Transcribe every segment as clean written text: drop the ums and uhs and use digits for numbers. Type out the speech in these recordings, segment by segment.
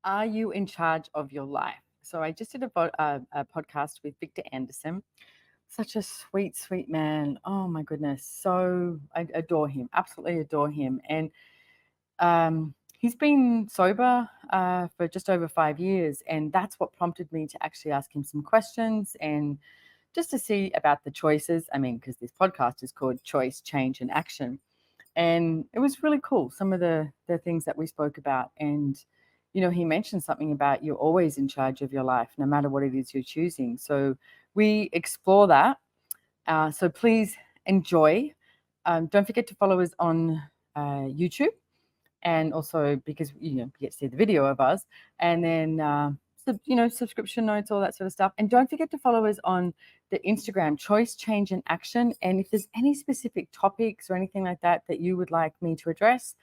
Are you in charge of your life? So I just did a podcast with Viktor Anderson. Such a sweet, sweet man. Oh my goodness. So I adore him, absolutely adore him. And he's been sober for just over 5 years. And that's what prompted me to actually ask him some questions and just to see about the choices. I mean, because this podcast is called Choice, Change, and Action. And it was really cool, some of the things that we spoke about. And he mentioned something about you're always in charge of your life no matter what it is you're choosing. So we explore that. So please enjoy. Don't forget to follow us on YouTube, and also because you get to see the video of us, and then subscription notes, all that sort of stuff. And don't forget to follow us on the Instagram, Choice, Change, and Action. And if there's any specific topics or anything like that that you would like me to address,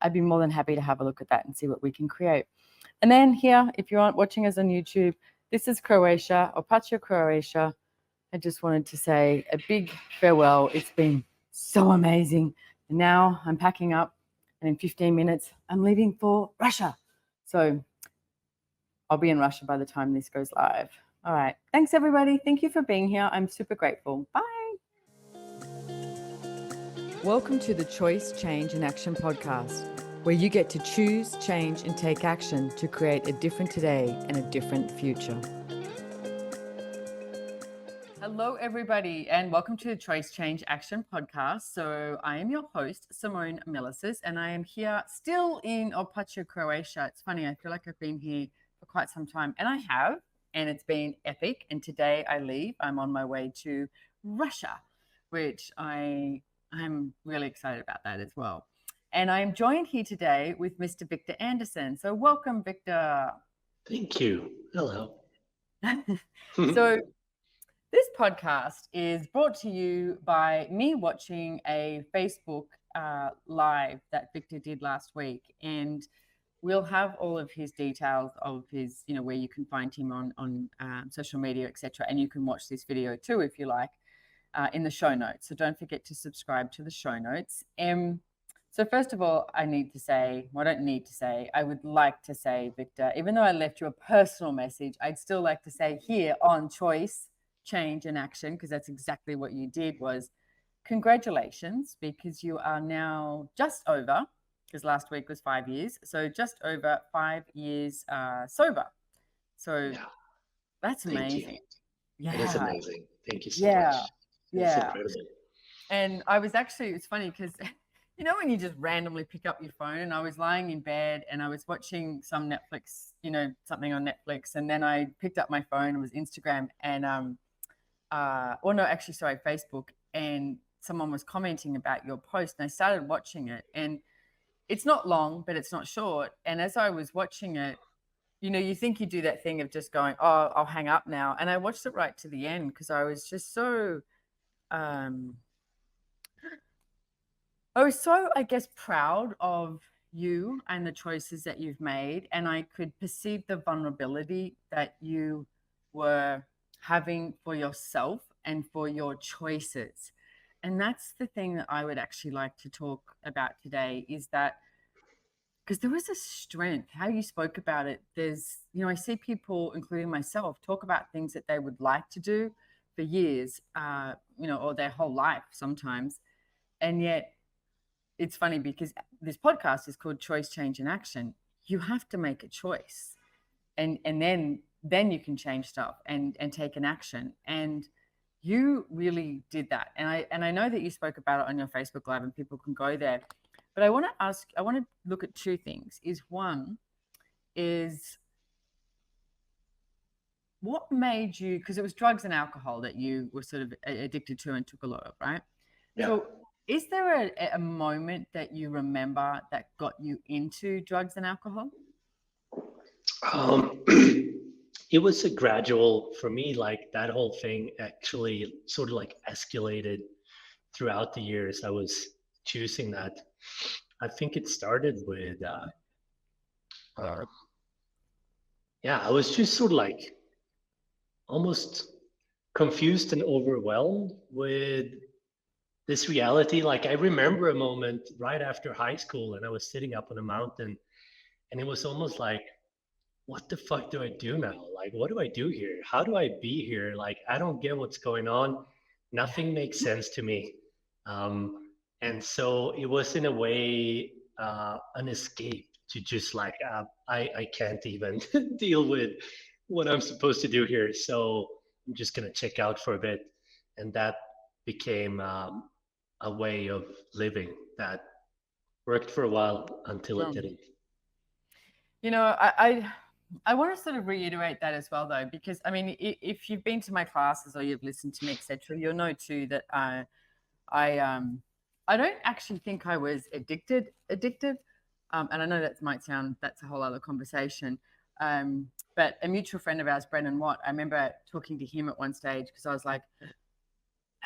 I'd be more than happy to have a look at that and see what we can create. And then here, if you aren't watching us on YouTube, this is Croatia, Opača, Croatia. I just wanted to say a big farewell. It's been so amazing. And now I'm packing up, and in 15 minutes, I'm leaving for Russia. So I'll be in Russia by the time this goes live. All right. Thanks, everybody. Thank you for being here. I'm super grateful. Bye. Welcome to the Choice, Change, and Action podcast, where you get to choose, change, and take action to create a different today and a different future. Hello, everybody, and welcome to the Choice, Change, Action podcast. So I am your host, Simone Milasas, and I am here still in Opača, Croatia. It's funny, I feel like I've been here for quite some time, and I have, and it's been epic. And today I leave. I'm on my way to Russia, which I'm really excited about that as well. And I am joined here today with Mr. Viktor Anderson. So welcome, Viktor. Thank you. Hello. So this podcast is brought to you by me watching a Facebook live that Viktor did last week. And we'll have all of his details of his, where you can find him on social media, etc. And you can watch this video too, if you like, in the show notes. So don't forget to subscribe to the show notes. So first of all, I would like to say, Viktor, even though I left you a personal message, I'd still like to say here on Choice, Change, and Action, because that's exactly what you did, was congratulations, because you are now just over, because last week was 5 years, so just over 5 years sober. So that's amazing. Yeah. It is amazing. Thank you so much. Yeah. It's incredible. And I was actually, it's funny because when you just randomly pick up your phone, and I was lying in bed and I was watching some Netflix, something on Netflix, and then I picked up my phone, it was Instagram, and Facebook, and someone was commenting about your post, and I started watching it, and it's not long, but it's not short. And as I was watching it, you think you do that thing of just going, oh, I'll hang up now. And I watched it right to the end because I was just so, I guess, proud of you and the choices that you've made. And I could perceive the vulnerability that you were having for yourself and for your choices. And that's the thing that I would actually like to talk about today, is that because there was a strength, how you spoke about it. There's, I see people, including myself, talk about things that they would like to do for years, or their whole life sometimes. And yet it's funny because this podcast is called Choice, Change, and Action. You have to make a choice, and then you can change stuff and take an action. And you really did that. And I know that you spoke about it on your Facebook Live, and people can go there. But I want to look at two things. One is what made you, because it was drugs and alcohol that you were sort of addicted to and took a lot of, right? Yeah. So is there a moment that you remember that got you into drugs and alcohol? It was a gradual, for me, like that whole thing actually sort of like escalated throughout the years. I was choosing that. I think it started with, I was just sort of like almost confused and overwhelmed with this reality. Like I remember a moment right after high school, and I was sitting up on a mountain, and it was almost like what the fuck do I do now? Like, what do I do here? How do I be here? Like, I don't get what's going on. Nothing makes sense to me. And so it was in a way an escape to just like, I can't even deal with what I'm supposed to do here. So I'm just going to check out for a bit. And that became a way of living that worked for a while until it Well, didn't. you know, I want to sort of reiterate that as well, though, because I mean, if you've been to my classes or you've listened to me, etc., you'll know too that I I don't actually think I was addicted, and I know that might sound that's a whole other conversation. But a mutual friend of ours, Brendan Watt, I remember talking to him at one stage because I was like,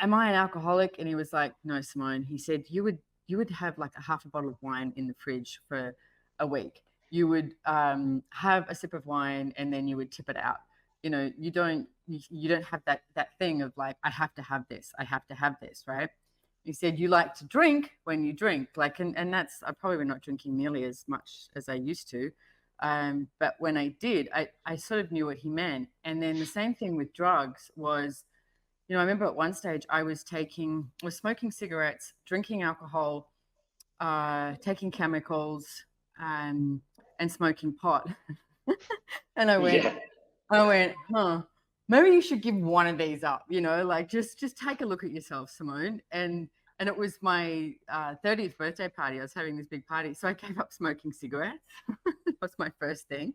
am I an alcoholic? And he was like, no, Simone. He said, you would have like a half a bottle of wine in the fridge for a week. You would have a sip of wine and then you would tip it out. You know, you don't have that thing of like, I have to have this, I have to have this, right? He said you like to drink when you drink, like, and that's I probably not drinking nearly as much as I used to. But when I did, I sort of knew what he meant. And then the same thing with drugs was, I remember at one stage I was smoking cigarettes, drinking alcohol, taking chemicals, and smoking pot. And Yeah. I went, huh, maybe you should give one of these up, like just take a look at yourself, Simone. And it was my 30th birthday party. I was having this big party. So I gave up smoking cigarettes. That was my first thing.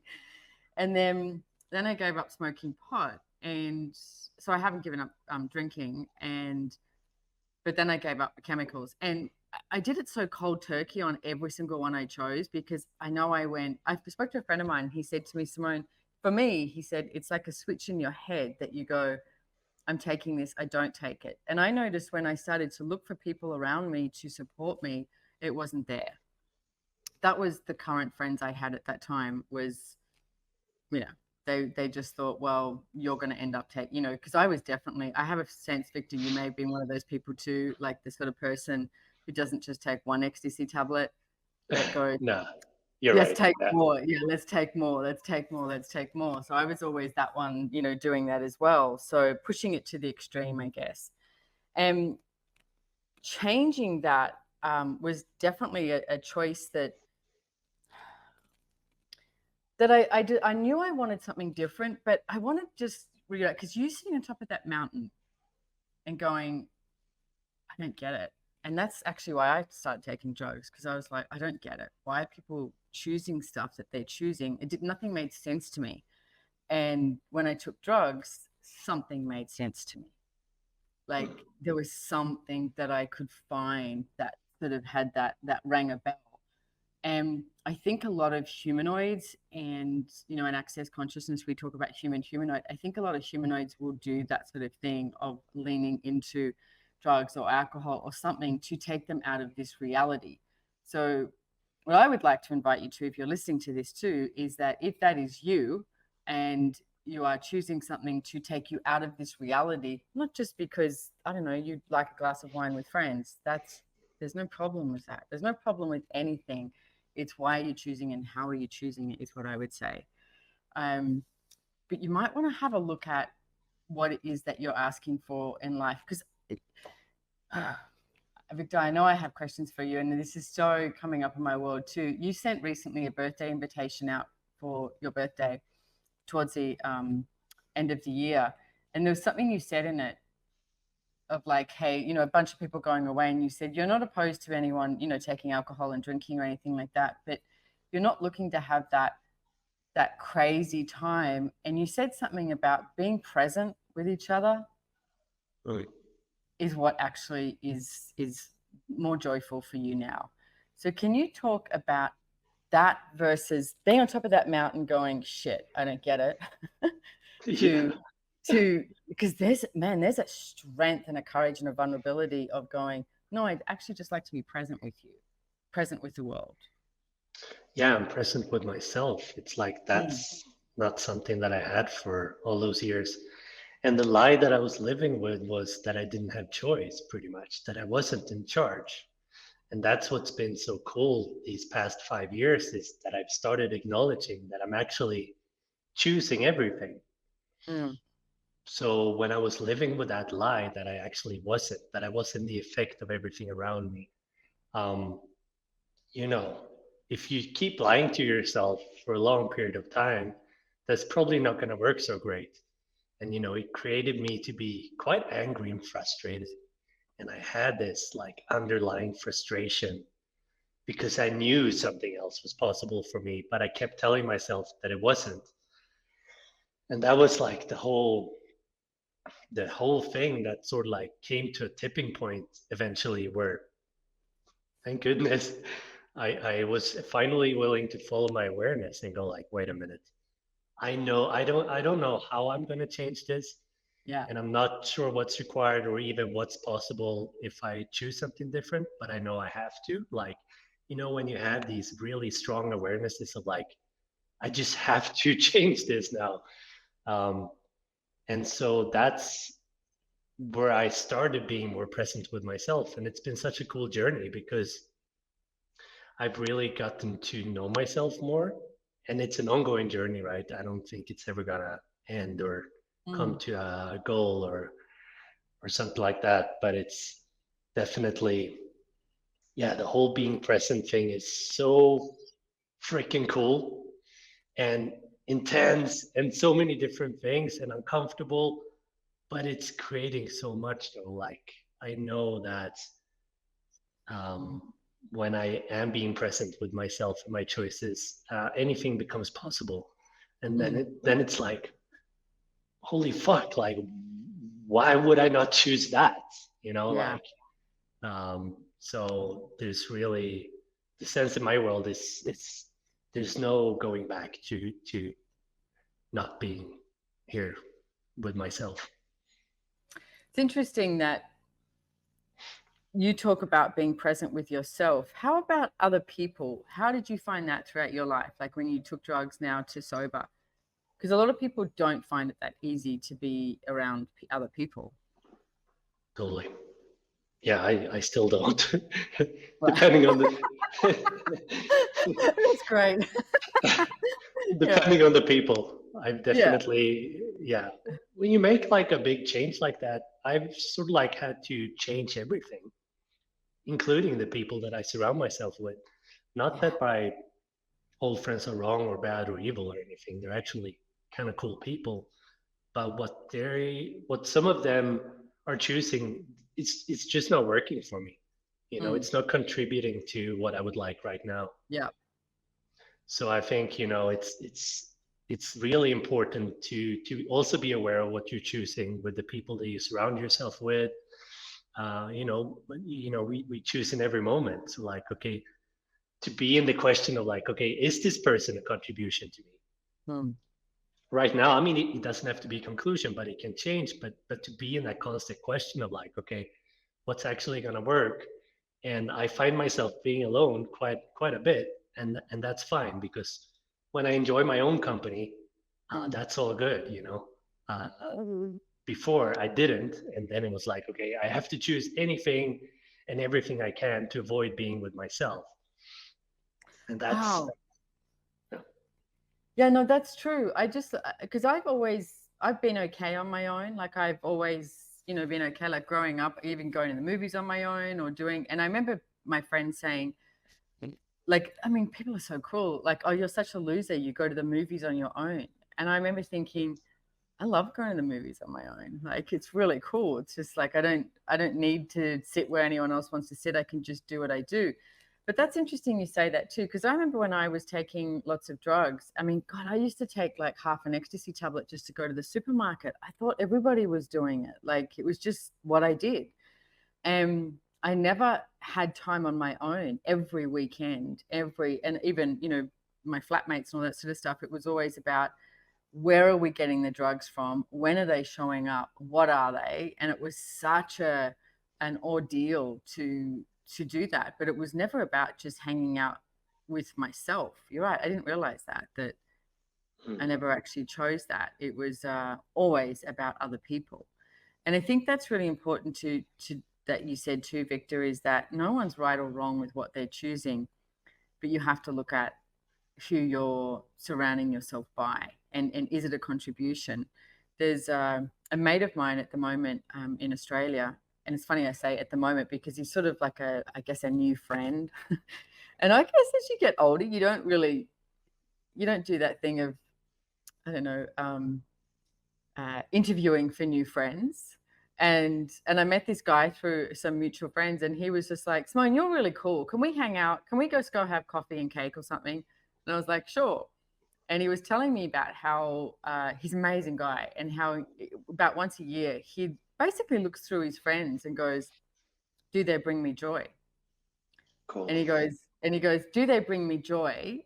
And then I gave up smoking pot. And so I haven't given up drinking. But then I gave up the chemicals. And I did it so cold turkey on every single one I chose because I know I spoke to a friend of mine and he said to me, Simone, for me, he said, it's like a switch in your head that you go, I'm taking this, I don't take it. And I noticed when I started to look for people around me to support me, it wasn't there. That was the current friends I had at that time was, you know, they just thought, well, you're going to end up taking, because I have a sense, Victor, you may have been one of those people too, like the sort of person who doesn't just take one ecstasy tablet, but goes, No, you're let's right. take Yeah. more. Yeah, let's take more. Let's take more. Let's take more. So I was always that one, doing that as well. So pushing it to the extreme, I guess. And changing that was definitely a choice that I did. I knew I wanted something different, but I wanted just because you sitting on top of that mountain and going, I don't get it. And that's actually why I started taking drugs because I was like, I don't get it. Why are people choosing stuff that they're choosing? Nothing made sense to me. And when I took drugs, something made sense to me. Like there was something that I could find that sort of had that rang a bell. And I think a lot of humanoids and, in access consciousness, we talk about humanoid. I think a lot of humanoids will do that sort of thing of leaning into drugs or alcohol or something to take them out of this reality. So what I would like to invite you to, if you're listening to this too, is that if that is you and you are choosing something to take you out of this reality, not just because, I don't know, you like a glass of wine with friends, there's no problem with that. There's no problem with anything. It's why you're choosing and how are you choosing it is what I would say. But you might want to have a look at what it is that you're asking for in life. Because, Victor, I know I have questions for you, and this is so coming up in my world too. You sent recently a birthday invitation out for your birthday towards the end of the year. And there was something you said in it of like, hey, a bunch of people going away, and you said you're not opposed to anyone, taking alcohol and drinking or anything like that, but you're not looking to have that crazy time. And you said something about being present with each other Right. is what actually is more joyful for you now. So can you talk about that versus being on top of that mountain going, shit, I don't get it, Yeah. to because there's a strength and a courage and a vulnerability of going, no, I'd actually just like to be present with you, present with the world. Yeah, I'm present with myself. It's like that's not something that I had for all those years. And the lie that I was living with was that I didn't have choice, pretty much, that I wasn't in charge. And that's what's been so cool these past 5 years is that I've started acknowledging that I'm actually choosing everything. Mm. So when I was living with that lie that I actually wasn't, that I wasn't the effect of everything around me, um, you know, if you keep lying to yourself for a long period of time, that's probably not going to work so great. And, it created me to be quite angry and frustrated. And I had this like underlying frustration because I knew something else was possible for me, but I kept telling myself that it wasn't. And that was like the whole thing that sort of like came to a tipping point eventually where thank goodness I was finally willing to follow my awareness and go like, wait a minute. I don't know how I'm going to change this, Yeah. and I'm not sure what's required or even what's possible if I choose something different, but I know I have to. Like, when you have these really strong awarenesses of like, I just have to change this now. Um, and so that's where I started being more present with myself. And it's been such a cool journey because I've really gotten to know myself more. And it's an ongoing journey, right? I don't think it's ever gonna end or come Mm. to a goal or something like that. But it's definitely, yeah, the whole being present thing is so freaking cool and intense and so many different things and uncomfortable, but it's creating so much though. Like I know that um, when I am being present with myself and my choices, anything becomes possible. And then Mm. it's like, holy fuck! Like, why would I not choose that? Yeah. Like, so there's really the sense in my world is it's there's no going back to not being here with myself. It's interesting that you talk about being present with yourself. How about other people? How did you find that throughout your life? Like when you took drugs now to sober? Because a lot of people don't find it that easy to be around other people. Totally. Yeah, I still don't. Right. Depending on the That's great. Yeah. depending on the people, I've Yeah. definitely, yeah. When you make like a big change like that, I've sort of like had to change everything, including the people that I surround myself with. Not Yeah. that my old friends are wrong or bad or evil or anything. They're actually kind of cool people. But what some of them are choosing, it's just not working for me. Mm. It's not contributing to what I would like right now. Yeah. So I think, it's really important to also be aware of what you're choosing with the people that you surround yourself with. We choose in every moment. So like, okay, to be in the question of like, okay, is this person a contribution to me? Mm. Right now, I mean, it doesn't have to be a conclusion, but it can change. But to be in that constant question of like, okay, what's actually going to work? And I find myself being alone quite a bit, and that's fine because when I enjoy my own company, Mm. that's all good. Uh, Before I didn't, and then it was like, okay, I have to choose anything and everything I can to avoid being with myself, and that's Wow. Yeah, no, that's true. I just because I've been okay on my own. Like I've always, been okay. Like growing up, even going to the movies on my own or doing. And I remember my friend saying, like, I mean, people are so cool. Like, oh, you're such a loser. You go to the movies on your own. And I remember thinking, I love going to the movies on my own. Like, it's really cool. It's just like I don't need to sit where anyone else wants to sit. I can just do what I do. But that's interesting you say that too, because I remember when I was taking lots of drugs. I mean, God, I used to take like half an ecstasy tablet just to go to the supermarket. I thought everybody was doing it. Like it was just what I did. And I never had time on my own every weekend, and even, my flatmates and all that sort of stuff. It was always about where are we getting the drugs from? When are they showing up? What are they? And it was such an ordeal to do that. But it was never about just hanging out with myself. You're right. I didn't realize that I never actually chose that. It was always about other people. And I think that's really important to that you said too, Victor, is that no one's right or wrong with what they're choosing, but you have to look at who you're surrounding yourself by, and is it a contribution? There's a mate of mine at the moment in Australia, and it's funny I say at the moment because he's sort of like I guess a new friend. And I guess as you get older, you don't do that thing of, I don't know, interviewing for new friends. And I met this guy through some mutual friends, and he was just like, Simone, you're really cool. Can we hang out? Can we go have coffee and cake or something? And I was like, sure. And he was telling me about how he's an amazing guy, and how about once a year he basically looks through his friends and goes, do they bring me joy? Cool. And he goes, do they bring me joy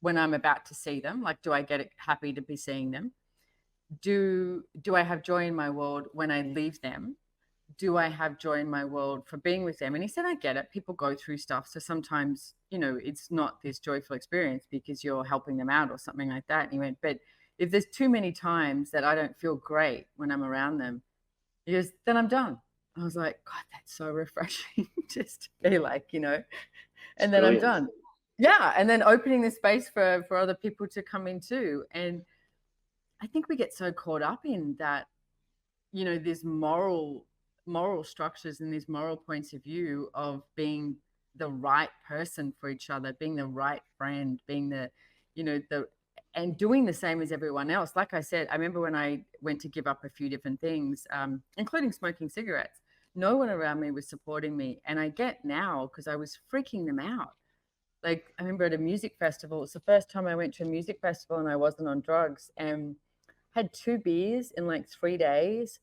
when I'm about to see them? Like, do I get happy to be seeing them? Do I have joy in my world when I leave them? Do I have joy in my world for being with them? And he said, I get it. People go through stuff. So sometimes, it's not this joyful experience because you're helping them out or something like that. And he went, but if there's too many times that I don't feel great when I'm around them, he goes, then I'm done. I was like, God, that's so refreshing. Just to be like, and then I'm Brilliant. done. Yeah. And then opening the space for other people to come in too. And I think we get so caught up in that, these moral structures and these moral points of view of being the right person for each other, being the right friend, being and doing the same as everyone else. Like I said, I remember when I went to give up a few different things, including smoking cigarettes, no one around me was supporting me. And I get now, because I was freaking them out. Like, I remember at a music festival, it was the first time I went to a music festival and I wasn't on drugs, and had 2 beers in like 3 days,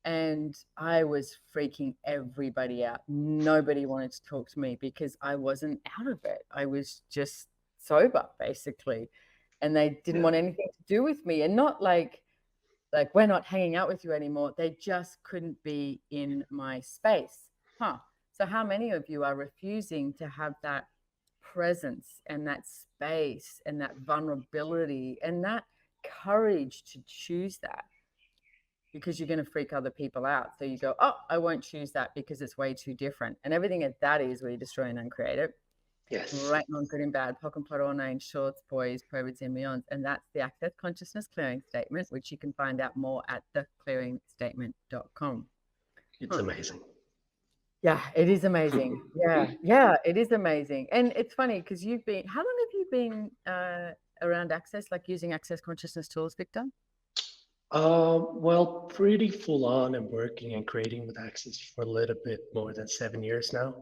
and I was freaking everybody out. Nobody wanted to talk to me because I wasn't out of it. I was just sober, basically. And they didn't want anything to do with me. And not like we're not hanging out with you anymore. They just couldn't be in my space. So how many of you are refusing to have that presence and that space and that vulnerability and that courage to choose that? Because you're going to freak other people out. So you go, oh, I won't choose that because it's way too different. And everything at that is where you destroy and uncreate it. Yes. Right, non, good and bad, pock and plot, all nine, shorts, boys, perverts, and beyond. And that's the Access Consciousness Clearing Statement, which you can find out more at theclearingstatement.com. It's amazing. Yeah, it is amazing. Yeah, it is amazing. And it's funny because how long have you been around Access, like using Access Consciousness tools, Victor? Well, pretty full on. I'm working and creating with Access for a little bit more than 7 years now.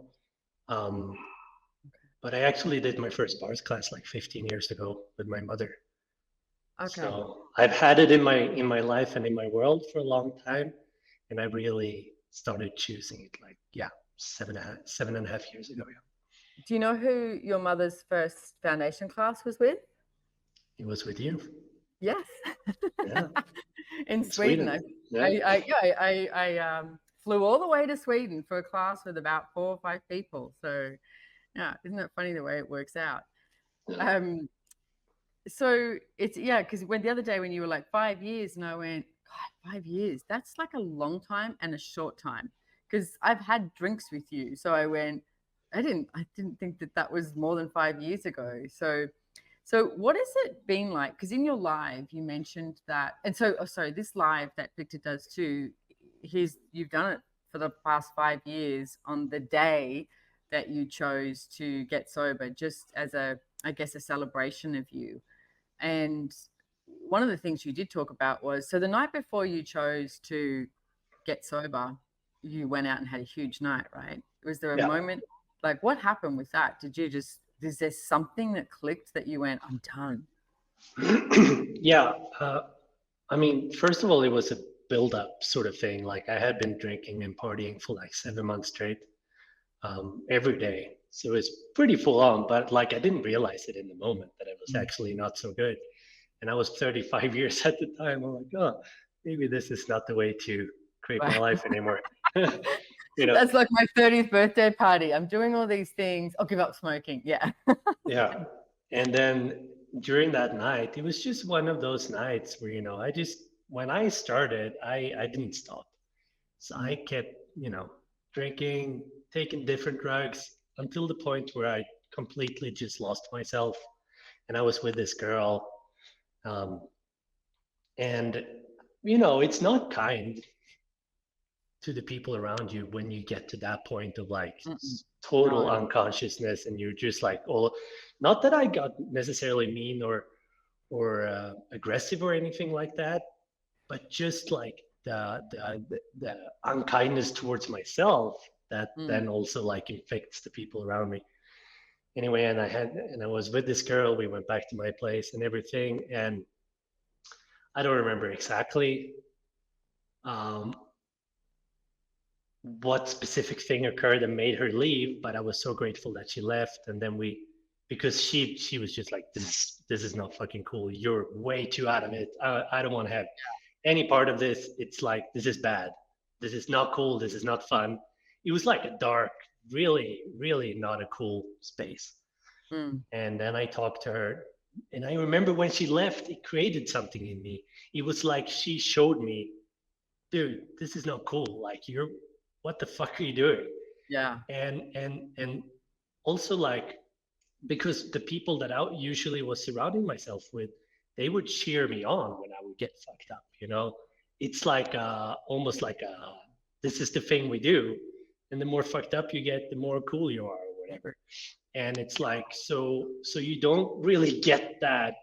But I actually did my first bars class like 15 years ago with my mother. Okay. So I've had it in my life and in my world for a long time, and I really started choosing it like 7.5 years ago. Yeah. Do you know who your mother's first foundation class was with? It was with you. Yes. Yeah. In Sweden. I flew all the way to Sweden for a class with about 4 or 5 people. So yeah, isn't it funny the way it works out? Yeah. So it's, because when the other day when you were like 5 years, and I went, God, 5 years, that's like a long time and a short time, because I've had drinks with you. So I went, I didn't think that was more than 5 years ago. So what has it been like? Because in your live, you mentioned that, and so, this live that Victor does too, you've done it for the past 5 years on the day that you chose to get sober, just as I guess, a celebration of you. And one of the things you did talk about was, so the night before you chose to get sober, you went out and had a huge night, right? Was there a moment, like what happened with that? Is there something that clicked that you went, I'm done? Yeah. I mean, first of all, it was a build up sort of thing. Like I had been drinking and partying for like 7 months straight, every day. So it was pretty full on, but like I didn't realize it in the moment that it was actually not so good. And I was 35 years at the time. I'm like, oh, maybe this is not the way to create my life anymore. That's like my 30th birthday party. I'm doing all these things. I'll give up smoking. Yeah. Yeah. And then during that night, it was just one of those nights where, when I started, I didn't stop. So I kept, drinking, taking different drugs until the point where I completely just lost myself, and I was with this girl, um, and it's not kind to the people around you when you get to that point of like Mm-mm. total No. unconsciousness, and you're just like, oh, not that I got necessarily mean or aggressive or anything like that, but just like the unkindness towards myself that Mm. then also like infects the people around me. Anyway, and I was with this girl. We went back to my place and everything, and I don't remember exactly um, what specific thing occurred that made her leave, but I was so grateful that she left. And then because she was just like, this is not fucking cool. You're way too out of it. I don't want to have any part of this. It's like, this is bad. This is not cool. This is not fun. It was like a dark, really, really not a cool space. Mm. And then I talked to her, and I remember when she left, it created something in me. It was like she showed me, dude, this is not cool. Like, what the fuck are you doing? Yeah. And also, like, because the people that I usually was surrounding myself with, they would cheer me on when I would get fucked up. It's like almost like this is the thing we do, and the more fucked up you get, the more cool you are, or whatever. And it's like, so you don't really get that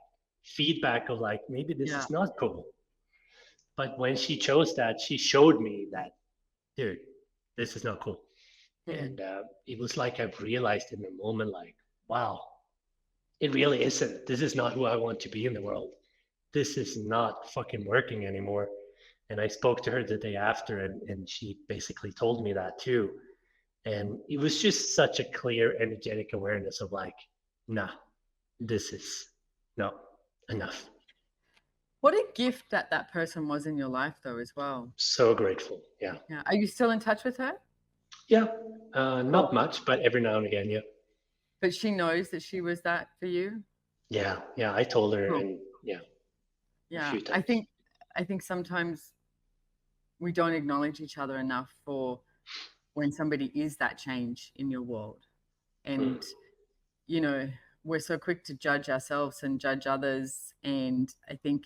feedback of like, maybe this Yeah. is not cool. But when she chose that, she showed me that, dude, this is not cool. Mm. And it was like I've realized in the moment, like, wow, it really isn't. This is not who I want to be in the world. This is not fucking working anymore. And I spoke to her the day after, and she basically told me that too. And it was just such a clear, energetic awareness of like, nah, this is no enough. What a gift that that person was in your life, though, as well. So grateful. Yeah. Yeah. Are you still in touch with her? Yeah. Cool. Not much, but every now and again, yeah. But she knows that she was that for you. Yeah. Yeah. I told her, Cool. and yeah, a Yeah. few I times. think I think sometimes we don't acknowledge each other enough for when somebody is that change in your world. Mm. And you know, we're so quick to judge ourselves and judge others. And I think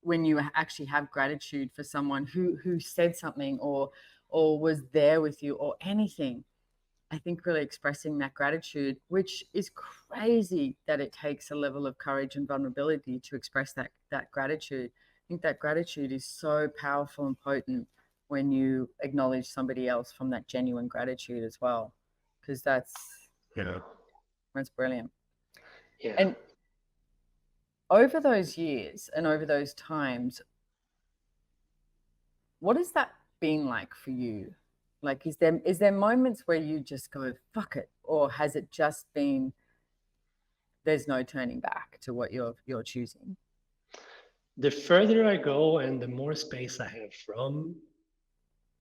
when you actually have gratitude for someone who said something or was there with you or anything, I think really expressing that gratitude, which is crazy that it takes a level of courage and vulnerability to express that gratitude. I think that gratitude is so powerful and potent when you acknowledge somebody else from that genuine gratitude as well, because Yeah. that's brilliant. Yeah. And over those years and over those times, what has that been like for you? Like, is there moments where you just go, fuck it, or has it just been there's no turning back to what you're choosing? The further I go and the more space I have from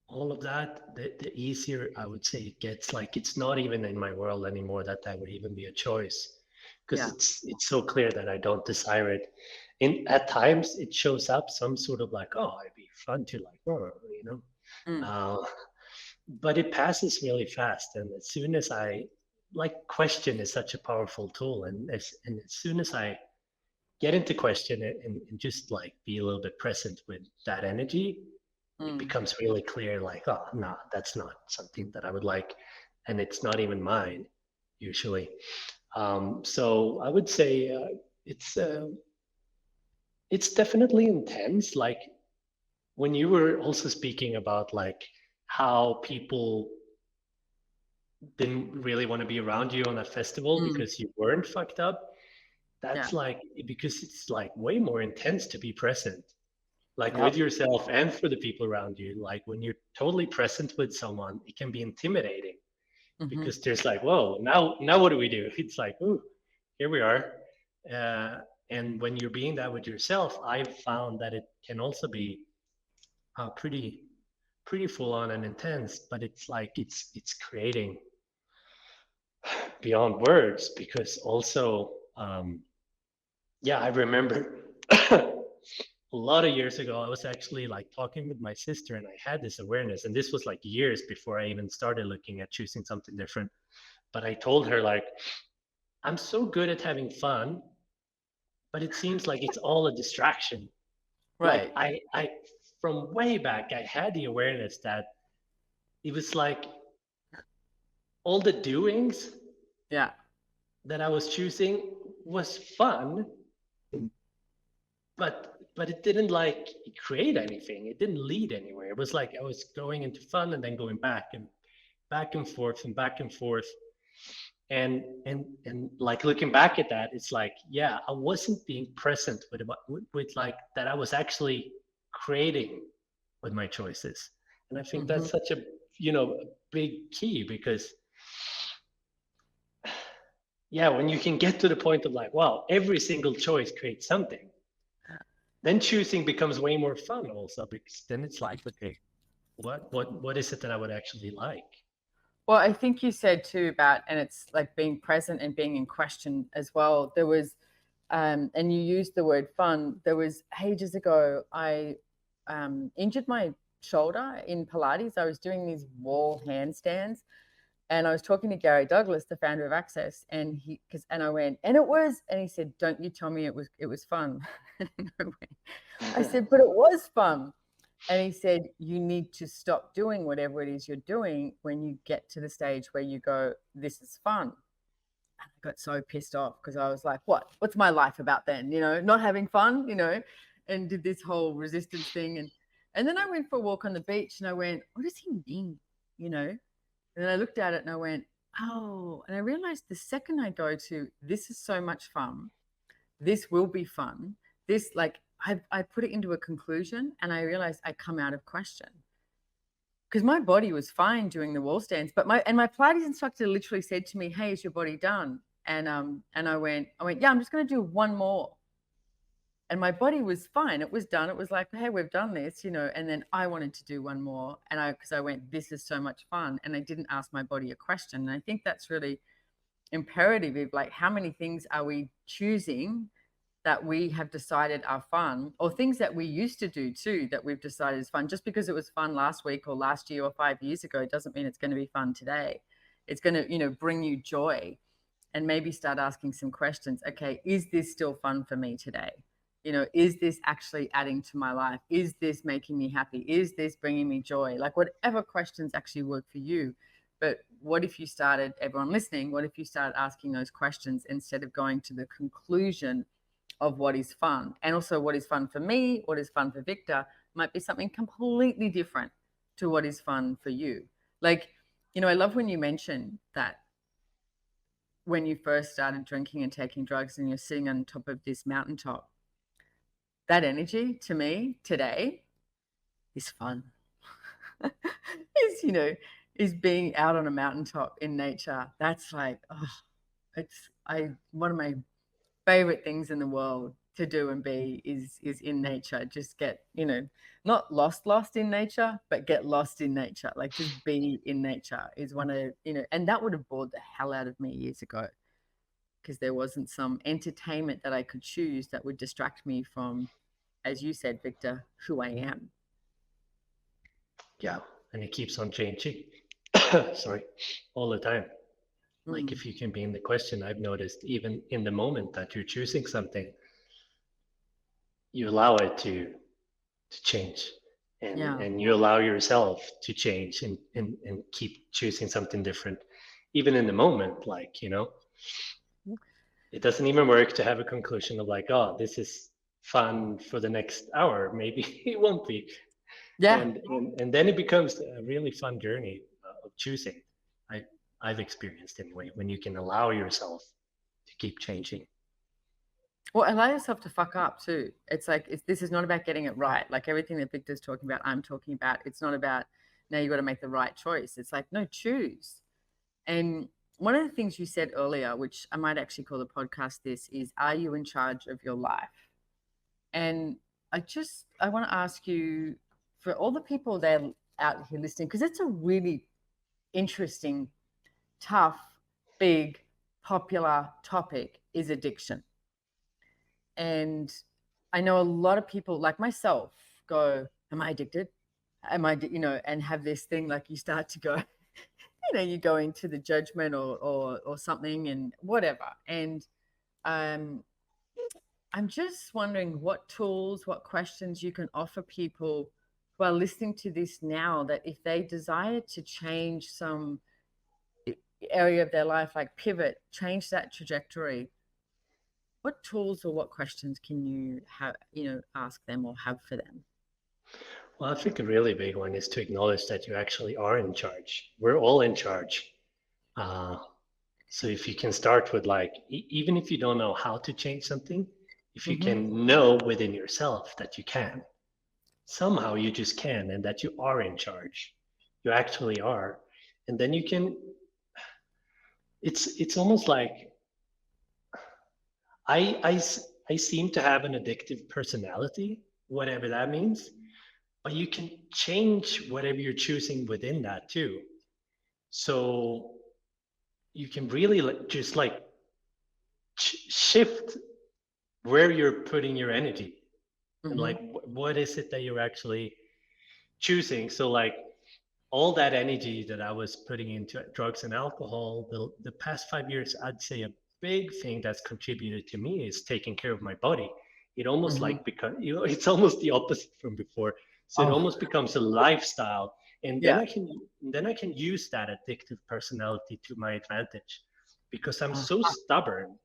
all of that, the easier I would say it gets. Like, it's not even in my world anymore that would even be a choice, because Yeah. it's so clear that I don't desire it. And at times it shows up some sort of like, oh, it'd be fun to like, oh, Mm, uh, but it passes really fast. And as soon as I like, question is such a powerful tool, and as soon as I get into question it, and just like be a little bit present with that energy, it mm, becomes really clear, like, oh no, that's not something that I would like, and it's not even mine usually. So I would say it's uh, it's definitely intense. Like, when you were also speaking about like how people didn't really want to be around you on a festival mm. because you weren't fucked up, Yeah. that's like, because it's like way more intense to be present, like with Yep. yourself and for the people around you. Like, when you're totally present with someone, it can be intimidating, Hmm. because there's like, whoa, now what do we do? It's like, ooh, here we are. uh, and when you're being that with yourself, I've found that it can also be pretty full on and intense, but it's like it's creating beyond words, because also yeah, I remember a lot of years ago, I was actually like talking with my sister, and I had this awareness, and this was like years before I even started looking at choosing something different. but I told her like, I'm so good at having fun, but it seems like it's all a distraction. Like Right. I from way back, I had the awareness that it was like all the doings Yeah. that I was choosing was fun, but it didn't like create anything. It didn't lead anywhere. It was like I was going into fun and then going back and back and forth and back and forth. And like looking back at that, it's like, yeah, I wasn't being present with like that. I was actually creating with my choices, and I think Mm-hmm. that's such a a big key because yeah, when you can get to the point of like, wow, every single choice creates something, then choosing becomes way more fun also because then it's like, okay, what is it that I would actually like? Well, I think you said too about, and it's like being present and being in question as well. There was, and you used the word fun. There was ages ago, I injured my shoulder in Pilates. I was doing these wall handstands, and I was talking to Gary Douglas, the founder of Access, and and I went, and it was, and he said, "Don't you tell me it was fun." I said, "But it was fun." And he said, you need to stop doing whatever it is you're doing when you get to the stage where you go, this is fun. And I got so pissed off because I was like, what? What's my life about then? Not having fun, and did this whole resistance thing. And then I went for a walk on the beach and I went, what does he mean? And then I looked at it and I went, oh, and I realized the second I go to, this is so much fun, this will be fun. This, like, I put it into a conclusion and I realized I come out of question because my body was fine doing the wall stands, but my Pilates instructor literally said to me, "Hey, is your body done?" And I went, yeah, I'm just going to do one more. And my body was fine. It was done. It was like, hey, we've done this. And then I wanted to do one more, because I went, this is so much fun, and I didn't ask my body a question. And I think that's really imperative of like, how many things are we choosing that we have decided are fun, or things that we used to do too that we've decided is fun. Just because it was fun last week or last year or 5 years ago doesn't mean it's going to be fun today. It's going to bring you joy, and maybe start asking some questions. Okay, is this still fun for me today? Is this actually adding to my life? Is this making me happy? Is this bringing me joy? Like, whatever questions actually work for you. But what if you started, everyone listening, what if you started asking those questions instead of going to the conclusion of what is fun? And also, what is fun for me, what is fun for Victor might be something completely different to what is fun for you. Like, I love when you mention that when you first started drinking and taking drugs and you're sitting on top of this mountaintop, that energy to me today is fun. is, is being out on a mountaintop in nature. That's like, oh, it's one of my favorite things in the world to do and be is in nature. Just get, not lost in nature, but get lost in nature. Like, just be in nature is one of, and that would have bored the hell out of me years ago, because there wasn't some entertainment that I could choose that would distract me from, as you said, Victor, who I am. Yeah, and it keeps on changing. Sorry, all the time. Like Mm, if you can be in the question, I've noticed even in the moment that you're choosing something, you allow it to change, yeah. and you allow yourself to change and keep choosing something different, even in the moment. Like it doesn't even work to have a conclusion of like, oh, this is fun for the next hour. Maybe it won't be, Yeah. and then it becomes a really fun journey of choosing. I I've experienced anyway when you can allow yourself to keep changing. Well, allow yourself to fuck up too. It's like, this is not about getting it right. Like everything that Victor's talking about, I'm talking about. It's not about, now you got to make the right choice. It's like, no, choose. And one of the things you said earlier, which I might actually call the podcast this, is, are you in charge of your life? And I want to ask you, for all the people that are out here listening, because it's a really interesting, tough, big, popular topic, is addiction. And I know a lot of people like myself go, am I addicted? Am I, and have this thing like, you start to go, you go into the judgment or something and whatever. And um, I'm just wondering what tools, what questions you can offer people who are listening to this now, that if they desire to change some area of their life, like pivot, change that trajectory, what tools or what questions can you have, ask them or have for them? Well, I think a really big one is to acknowledge that you actually are in charge. We're all in charge. Uh, so if you can start with like, even if you don't know how to change something, if you Mm-hmm. can know within yourself that you can, somehow you just can, and that you are in charge. You actually are. And then you can, it's almost like I seem to have an addictive personality, whatever that means, but you can change whatever you're choosing within that too. So you can really just like shift where you're putting your energy and Mm-hmm. like what is it that you're actually choosing. So like all that energy that I was putting into drugs and alcohol, the past 5 years, I'd say a big thing that's contributed to me is taking care of my body. It almost Mm-hmm. like it's almost the opposite from before. So it Oh, almost becomes a lifestyle, and yeah. then I can use that addictive personality to my advantage because I'm Uh, so stubborn.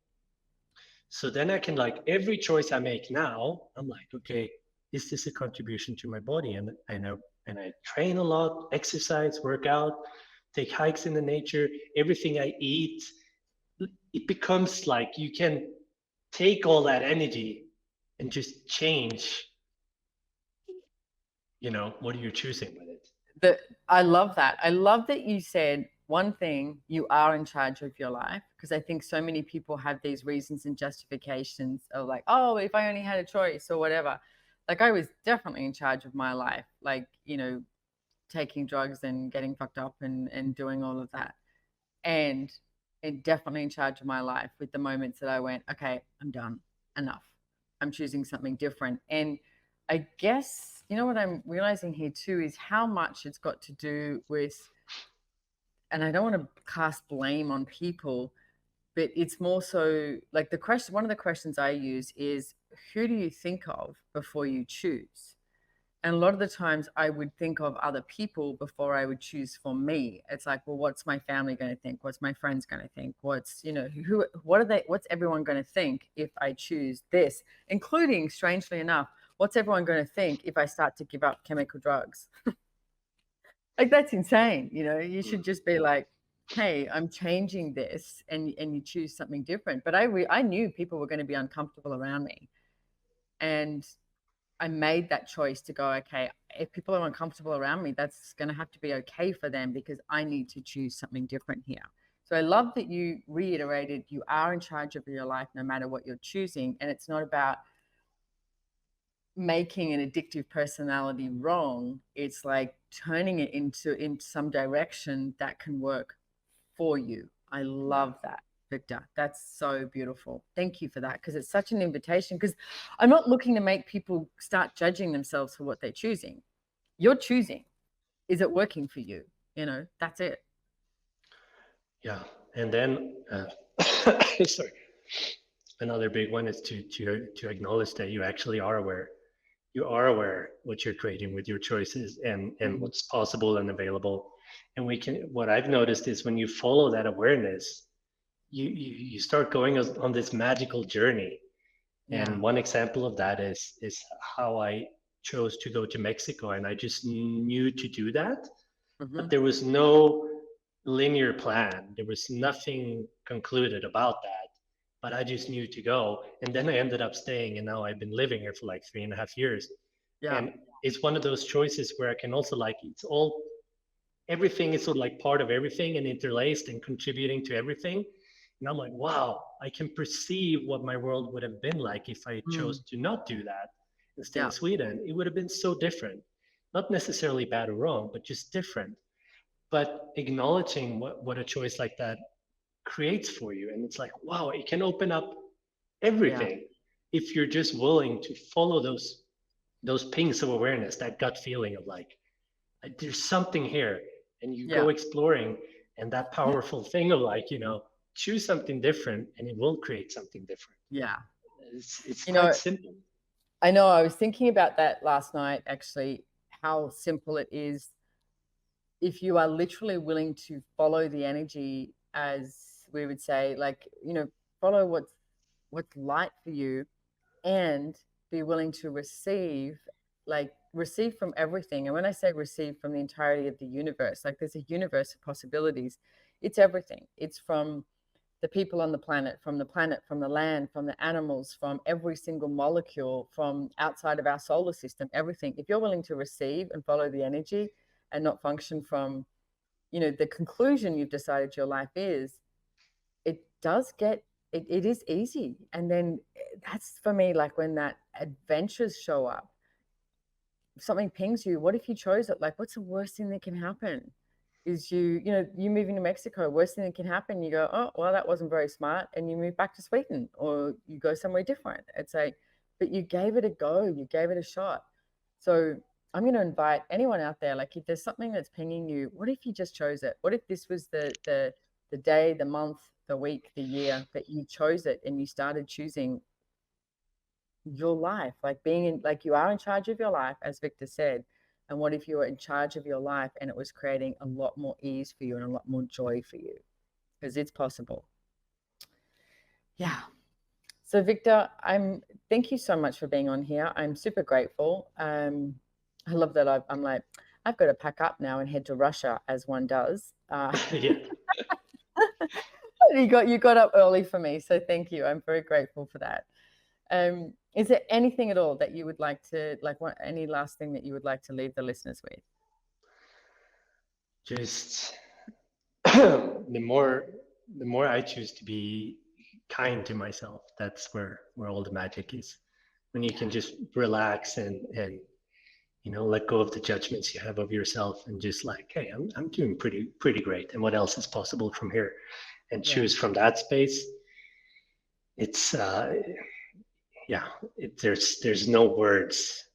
So then I can like every choice I make now, I'm like, okay, is this a contribution to my body? And I train a lot, exercise, work out, take hikes in the nature, everything I eat, it becomes like you can take all that energy and just change, what are you choosing with it? the I love that. I love that you said one thing, you are in charge of your life, because I think so many people have these reasons and justifications of like, oh, if I only had a choice or whatever. Like I was definitely in charge of my life, like, taking drugs and getting fucked up and doing all of that. And definitely in charge of my life with the moments that I went, okay, I'm done. Enough. I'm choosing something different. And I guess, what I'm realizing here too is how much it's got to do with, and I don't want to cast blame on people, but it's more so like one of the questions I use is, who do you think of before you choose? And a lot of the times I would think of other people before I would choose for me. It's like, well, what's my family going to think? What's my friends going to think? What's everyone going to think if I choose this? Including, strangely enough, what's everyone going to think if I start to give up chemical drugs? Like, that's insane. You should just be like, hey, I'm changing this, and you choose something different. But I knew people were going to be uncomfortable around me. And I made that choice to go, okay, if people are uncomfortable around me, that's going to have to be okay for them, because I need to choose something different here. So I love that you reiterated you are in charge of your life no matter what you're choosing. And it's not about making an addictive personality wrong. It's like turning it into some direction that can work for you. I love that, Victor. That's so beautiful. Thank you for that, because it's such an invitation. Because I'm not looking to make people start judging themselves for what they're choosing. You're choosing. Is it working for you? That's it. Yeah. And then sorry, another big one is to acknowledge that you actually are aware. You are aware what you're creating with your choices and Mhm. what's possible and available. And what I've noticed is when you follow that awareness, you start going on this magical journey. And Yeah. one example of that is how I chose to go to Mexico, and I just knew to do that, but Hmm. there was no linear plan. There was nothing concluded about that, but I just knew to go. And then I ended up staying, and now I've been living here for like 3.5 years. Yeah. And it's one of those choices where I can also like, everything is sort of like part of everything and interlaced and contributing to everything. And I'm like, wow, I can perceive what my world would have been like if I chose Mm. to not do that and stay in Yeah. Sweden. It would have been so different. Not necessarily bad or wrong, but just different. But acknowledging what a choice like that creates for you. And it's like, wow, it can open up Yeah. everything if you're just willing to follow those pings of awareness, that gut feeling of like, there's something here, and you Yeah. go exploring, And that powerful thing of like, choose something different and it will create something different. Yeah. It's You quite know, simple. I know I was thinking about that last night, actually, how simple it is if you are literally willing to follow the energy, as we would say, like, follow what's light for you, and be willing to receive from everything. And when I say receive from the entirety of the universe, like there's a universe of possibilities. It's everything. It's from the people on the planet, from the land, from the animals, from every single molecule, from outside of our solar system, everything. If you're willing to receive and follow the energy and not function from, the conclusion you've decided your life is, it does get, it is easy. And then that's for me, like when that adventures show up, something pings you, what if you chose it? Like, what's the worst thing that can happen? Is you moving to Mexico, worst thing that can happen, you go, oh, well, that wasn't very smart, and you move back to Sweden, or you go somewhere different. It's like, but you gave it a go, you gave it a shot. So I'm going to invite anyone out there, like if there's something that's pinging you, what if you just chose it? What if this was the day, the month, the week, the year that you chose it, and you started choosing your life, like being in, like you are in charge of your life, as Victor said. And what if you were in charge of your life and it was creating a lot more ease for you and a lot more joy for you? Because it's possible. Yeah. So Victor, thank you so much for being on here. I'm super grateful. I love that I'm like, I've got to pack up now and head to Russia, as one does. Yeah. You got up early for me, so thank you. I'm very grateful for that. Is there anything at all that you would like to, any last thing that you would like to leave the listeners with? Just the more I choose to be kind to myself, that's where all the magic is. When you can just relax and let go of the judgments you have of yourself and just like, hey, I'm doing pretty great, and what else is possible from here, and choose from that space. It's yeah, there's no words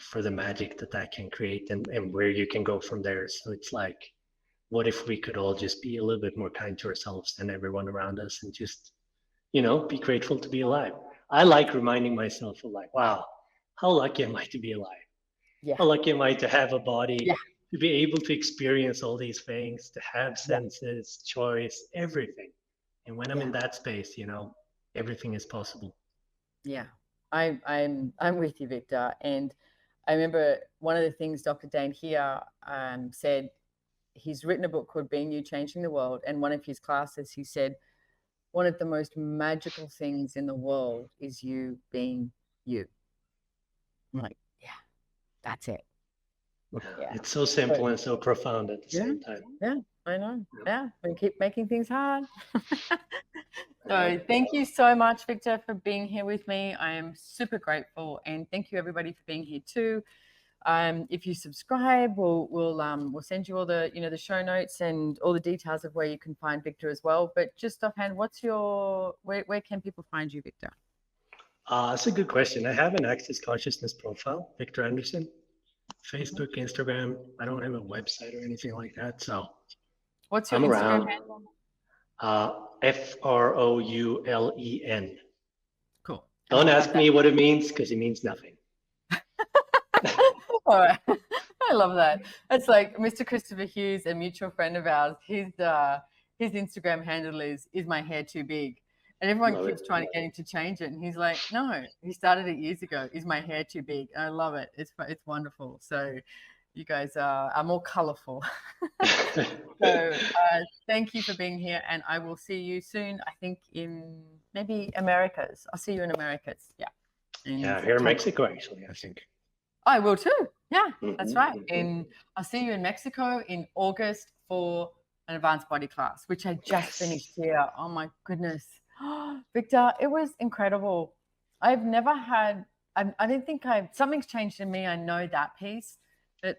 for the magic that can create, and where you can go from there. So it's like, what if we could all just be a little bit more kind to ourselves and everyone around us, and just be grateful to be alive. I like reminding myself of like, wow, how lucky am I to be alive? Yeah. How lucky am I to have a body, Yeah. to be able to experience all these things, to have Yeah. senses, choice, everything. And when I'm in Yeah. that space, everything is possible. Yeah. I'm with you, Victor. And I remember one of the things Dr. Dane here said, he's written a book called Being You, Changing the World. And one of his classes, he said, one of the most magical things in the world is you being you. I'm like, yeah, that's it. Yeah. It's so simple and so profound at the same time. Yeah, I know. Yeah, we keep making things hard. So Yeah. thank you so much, Victor, for being here with me. I am super grateful, and thank you everybody for being here too. If you subscribe, we'll send you all the the show notes and all the details of where you can find Victor as well. But just offhand, where can people find you, Victor? That's a good question. I have an Access Consciousness profile, Viktor Anderson, Facebook, Instagram. I don't have a website or anything like that, so What's your I'm Instagram around. handle? Froulen. Cool. And Don't I'll have ask that. me what it means, because it means nothing. All right. I love that. It's like Mr. Christopher Hughes, a mutual friend of ours. His Instagram handle is my hair too big? And everyone Love keeps it. trying to get him to change it. And he's like, no, he started it years ago. Is my hair too big? And I love it. It's wonderful. So you guys are more colorful. So thank you for being here. And I will see you soon, I think, in maybe Americas. I'll see you in Americas. Yeah. Yeah, here in Mexico, actually, I think. I will too. Yeah, that's right. Mm-hmm. And I'll see you in Mexico in August for an advanced body class, which I just finished here. Oh my goodness. Victor, it was incredible. I've never had, I didn't think something's changed in me. I know that piece, but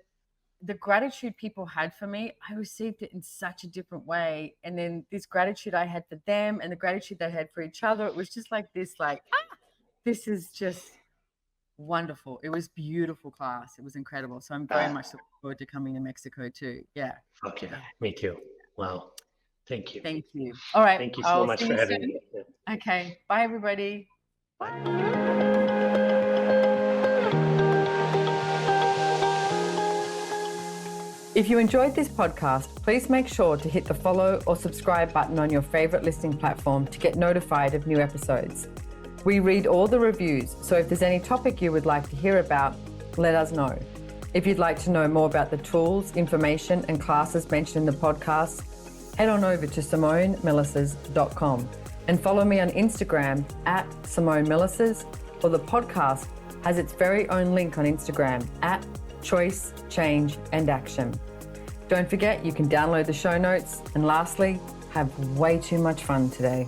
the gratitude people had for me, I received it in such a different way. And then this gratitude I had for them and the gratitude they had for each other, it was just like this, this is just wonderful. It was beautiful class. It was incredible. So I'm very much looking forward to coming to Mexico too. Yeah. Fuck yeah, me too. Wow. Thank you. Thank you. All right. Thank you so I'll much see for you having soon. me. Yeah. Okay. Bye, everybody. Bye. If you enjoyed this podcast, please make sure to hit the follow or subscribe button on your favorite listening platform to get notified of new episodes. We read all the reviews, so if there's any topic you would like to hear about, let us know. If you'd like to know more about the tools, information, and classes mentioned in the podcast, head on over to SimoneMilasas.com and follow me on Instagram at Simone Milasas, or the podcast has its very own link on Instagram at Choice, Change, and Action. Don't forget, you can download the show notes. And lastly, have way too much fun today.